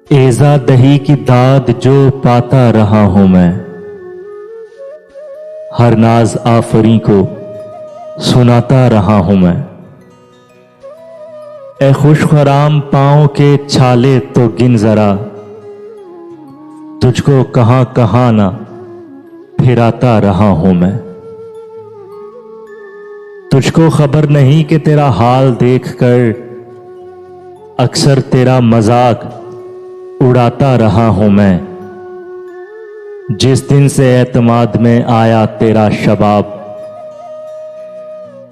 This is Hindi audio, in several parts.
एज़ा दही की दाद जो पाता रहा हूं मैं, हर नाज आफरी को सुनाता रहा हूं मैं। ए खुशखराम पाँव के छाले तो गिन जरा, तुझको कहां कहां ना फिराता रहा हूं मैं। तुझको खबर नहीं कि तेरा हाल देखकर अक्सर तेरा मजाक उड़ाता रहा हूं मैं। जिस दिन से एतमाद में आया तेरा शबाब,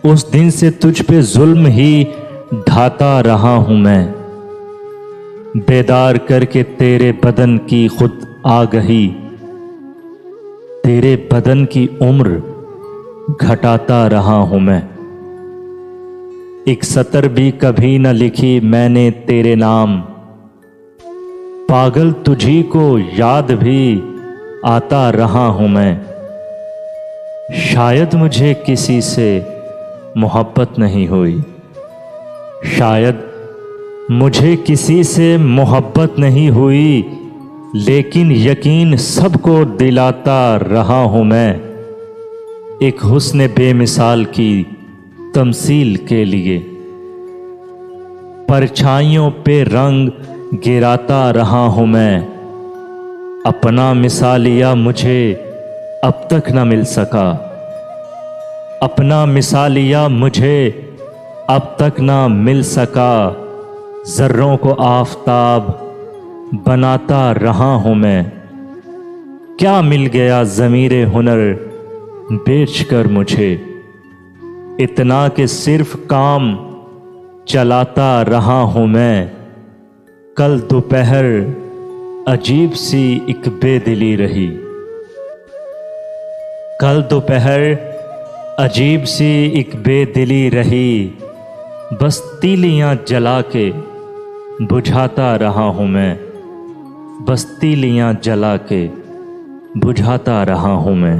उस दिन से तुझ पे जुल्म ही ढाता रहा हूं मैं। बेदार करके तेरे बदन की खुद आगही, तेरे बदन की उम्र घटाता रहा हूं मैं। एक सतर भी कभी न लिखी मैंने तेरे नाम, पागल तुझी को याद भी आता रहा हूं मैं। शायद मुझे किसी से मोहब्बत नहीं हुई, शायद मुझे किसी से मोहब्बत नहीं हुई, लेकिन यकीन सबको दिलाता रहा हूं मैं। एक हुस्न बेमिसाल की तमसील के लिए परछाइयों पे रंग गिराता रहा हूं मैं। अपना मिसालिया मुझे अब तक न मिल सका, अपना मिसालिया मुझे अब तक न मिल सका। जर्रों को आफताब बनाता रहा हूं मैं। क्या मिल गया ज़मीरे हुनर बेचकर मुझे, इतना कि सिर्फ काम चलाता रहा हूं मैं। कल दोपहर अजीब सी एक बेदिली रही, कल दोपहर अजीब सी एक बेदिली रही। बस तीलियां जला के बुझाता रहा हूं मैं, बस तीलियां जला के बुझाता रहा हूं मैं।